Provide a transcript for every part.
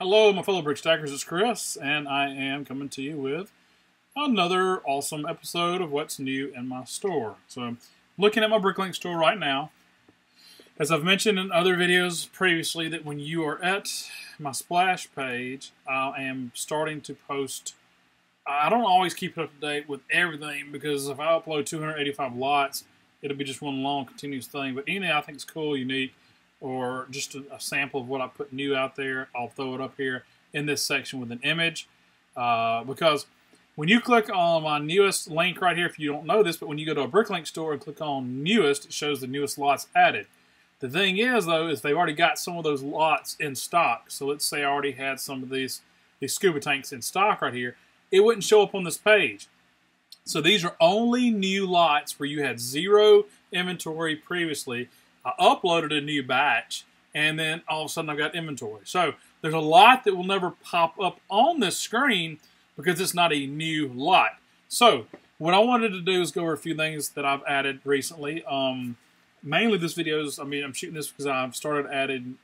Hello, my fellow brick stackers, it's Chris, and I am coming to you with another awesome episode of what's new in my store. So I'm looking at my BrickLink store right now. As I've mentioned in other videos previously, that when you are at my splash page, I am starting to post. I don't always keep it up to date with everything, because if I upload 285 lots, it'll be just one long continuous thing. But anything I think is cool, unique, or just a sample of what I put new out there, I'll throw it up here in this section with an image. Because when you click on my newest link right here, if you don't know this, but when you go to a BrickLink store and click on newest, it shows the newest lots added. The thing is, though, is they've already got some of those lots in stock. So let's say I already had some of these scuba tanks in stock right here. It wouldn't show up on this page. So these are only new lots where you had zero inventory previously. I uploaded a new batch, and then all of a sudden I've got inventory. So there's a lot that will never pop up on this screen because it's not a new lot. So what I wanted to do is go over a few things that I've added recently. Mainly this video is, I'm shooting this because I've started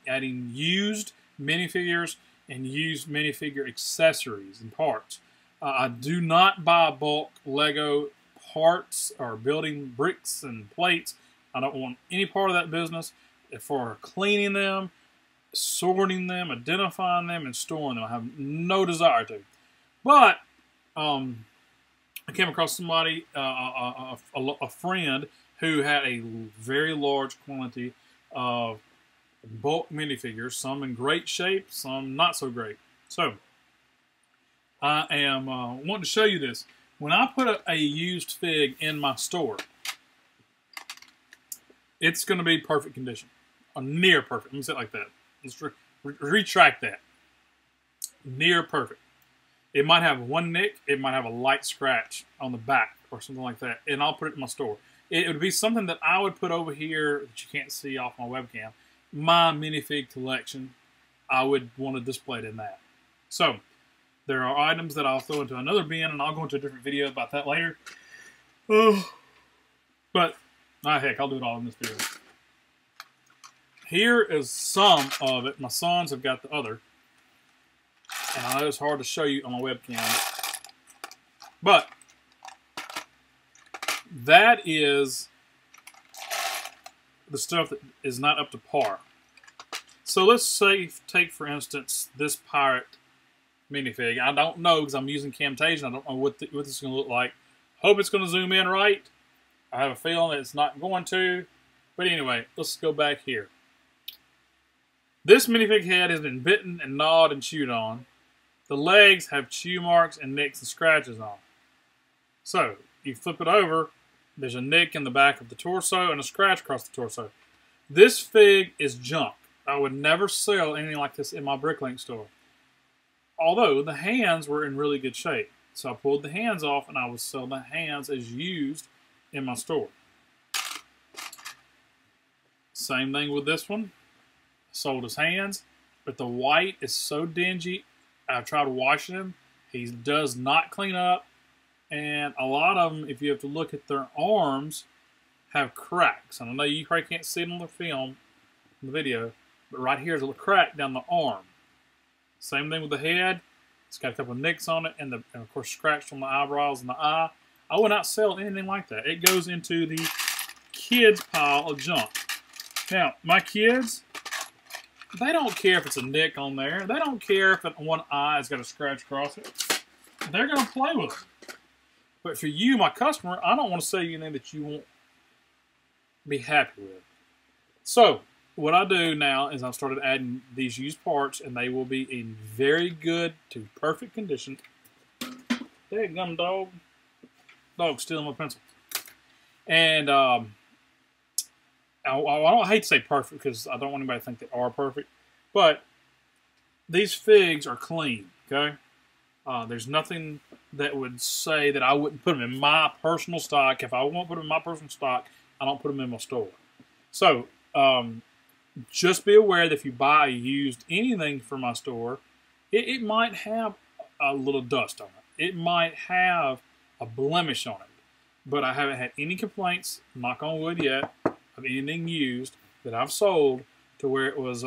adding used minifigures and used minifigure accessories and parts. I do not buy bulk Lego parts or building bricks and plates. I don't want any part of that business for cleaning them, sorting them, identifying them, and storing them. I have no desire to. But I came across somebody, a friend, who had a very large quantity of bulk minifigures, some in great shape, some not so great. So I am wanting to show you this. When I put a used fig in my store, it's going to be perfect condition, or near perfect. Let me say it like that. Let's retract that. Near perfect. It might have one nick. It might have a light scratch on the back or something like that, and I'll put it in my store. It would be something that I would put over here that you can't see off my webcam. My minifig collection, I would want to display it in that. So there are items that I'll throw into another bin, and I'll go into a different video about that later. But heck, I'll do it all in this video. Here is some of it. My sons have got the other. And I know it's hard to show you on my webcam. But that is the stuff that is not up to par. So let's say, take for instance, this pirate minifig. I don't know, because I'm using Camtasia. I don't know what this is going to look like. Hope it's going to zoom in right. I have a feeling that it's not going to. But anyway, let's go back here. This minifig head has been bitten and gnawed and chewed on. The legs have chew marks and nicks and scratches on. So, you flip it over, there's a nick in the back of the torso and a scratch across the torso. This fig is junk. I would never sell anything like this in my BrickLink store. Although, the hands were in really good shape. So I pulled the hands off, and I would sell the hands as used in my store. Same thing with this one. Sold his hands, but the white is so dingy. I've tried washing him. He does not clean up, and a lot of them, if you have to look at their arms, have cracks. And I know you probably can't see it on the film, in the video, but right here is a crack down the arm. Same thing with the head. It's got a couple of nicks on it, and of course scratched on the eyebrows and the eye. I would not sell anything like that. It goes into the kids pile of junk. Now, my kids, they don't care if it's a nick on there. They don't care if one eye has got a scratch across it. They're going to play with it. But for you, my customer, I don't want to sell you anything that you won't be happy with. So, what I do now is I've started adding these used parts, and they will be in very good to perfect condition. Dadgum dog. Dog stealing my pencil. And I don't hate to say perfect, because I don't want anybody to think they are perfect. But these figs are clean, okay? There's nothing that would say that I wouldn't put them in my personal stock. If I won't put them in my personal stock, I don't put them in my store. So, just be aware that if you buy used anything from my store, it might have a little dust on it. It might have a blemish on it. But I haven't had any complaints, knock on wood, yet, of anything used that I've sold to where it was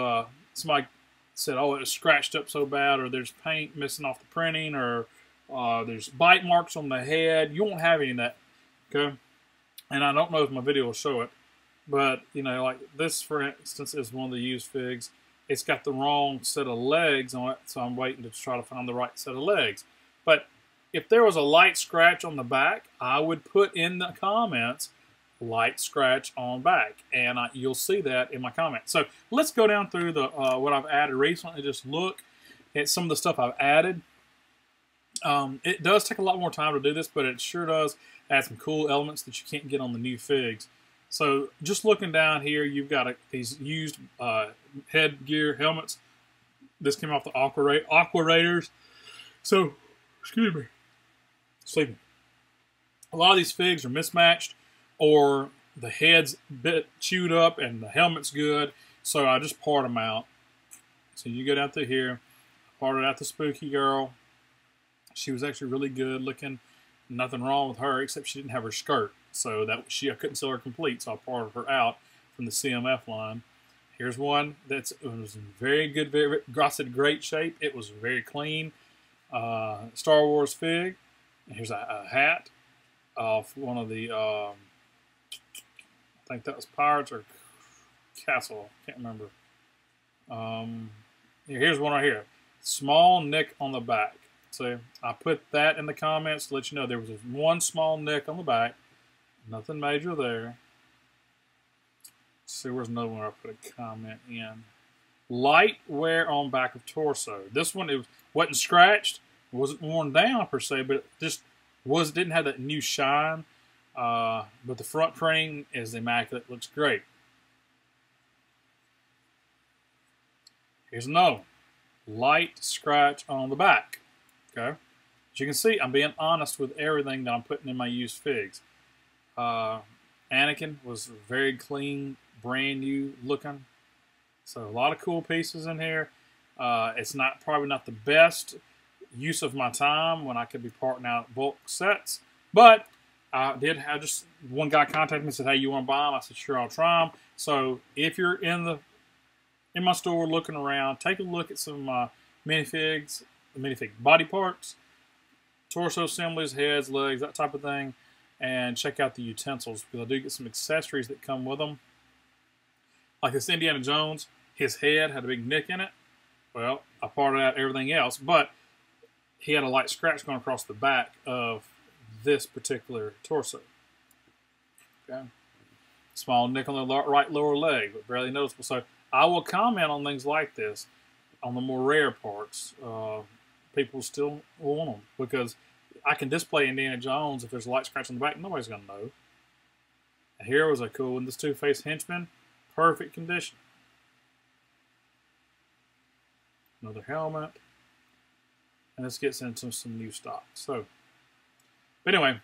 somebody said, oh, it was scratched up so bad, or there's paint missing off the printing, or there's bite marks on the head. You won't have any of that, okay? And I don't know if my video will show it, but, you know, like this, for instance, is one of the used figs. It's got the wrong set of legs on it, so I'm waiting to try to find the right set of legs. But if there was a light scratch on the back, I would put in the comments, light scratch on back, and you'll see that in my comments. So let's go down through the what I've added recently. Just look at some of the stuff I've added. It does take a lot more time to do this, but it sure does add some cool elements that you can't get on the new figs. So just looking down here, you've got these used headgear helmets. This came off the Aqua Raiders. So, excuse me, sleeping. A lot of these figs are mismatched, or the head's a bit chewed up and the helmet's good, so I just part them out. So you go down through here, parted out the Spooky Girl. She was actually really good looking. Nothing wrong with her, except she didn't have her skirt. So I couldn't sell her complete, so I parted her out from the CMF line. Here's one it was in very good, I said great shape. It was very clean. Star Wars fig. And here's a hat off one of the, I think that was Pirates or Castle. Can't remember. Here's one right here. Small nick on the back. So I put that in the comments to let you know there was one small nick on the back. Nothing major there. Let's see, where's another one I put a comment in. Light wear on back of torso. This one, it wasn't scratched. It wasn't worn down per se, but it just didn't have that new shine. But the front printing is immaculate. Looks great. Here's another one. Light scratch on the back. Okay. As you can see, I'm being honest with everything that I'm putting in my used figs. Anakin was very clean, brand new looking. So a lot of cool pieces in here. It's probably not the best use of my time when I could be parting out bulk sets, but I did have just one guy contacted me and said, hey, you want to buy them? I said, sure, I'll try them. So if you're in my store looking around, take a look at some minifigs, the minifig body parts, torso assemblies, heads, legs, that type of thing, and check out the utensils, because I do get some accessories that come with them. Like this Indiana Jones, his head had a big nick in it. Well, I parted out everything else, but he had a light scratch going across the back of this particular torso. Okay. Small nick on the right lower leg, but barely noticeable. So I will comment on things like this, on the more rare parts. People still want them, because I can display Indiana Jones. If there's a light scratch on the back, nobody's going to know. And here was a cool one. This Two-Face henchman, perfect condition. Another helmet. And this gets into some new stock. So, but anyway,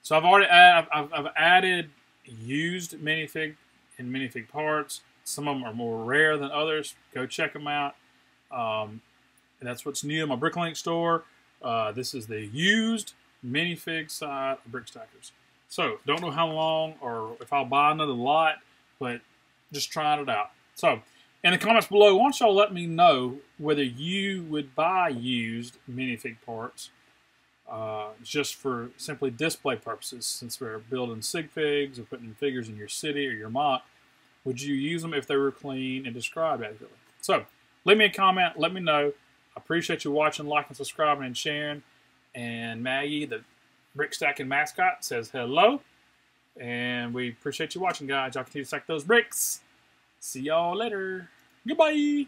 so I've added used minifig and minifig parts. Some of them are more rare than others. Go check them out. And that's what's new in my BrickLink store. This is the used minifig side of Brick Stackers. So, don't know how long or if I'll buy another lot, but just trying it out. So, in the comments below, why don't y'all let me know whether you would buy used minifig parts just for simply display purposes, since we're building sig figs or putting figures in your city or your mock. Would you use them if they were clean and described accurately? So, leave me a comment. Let me know. I appreciate you watching, liking, subscribing, and sharing. And Maggie, the brick stacking mascot, says hello. And we appreciate you watching, guys. Y'all continue to stack those bricks. See y'all later. Goodbye.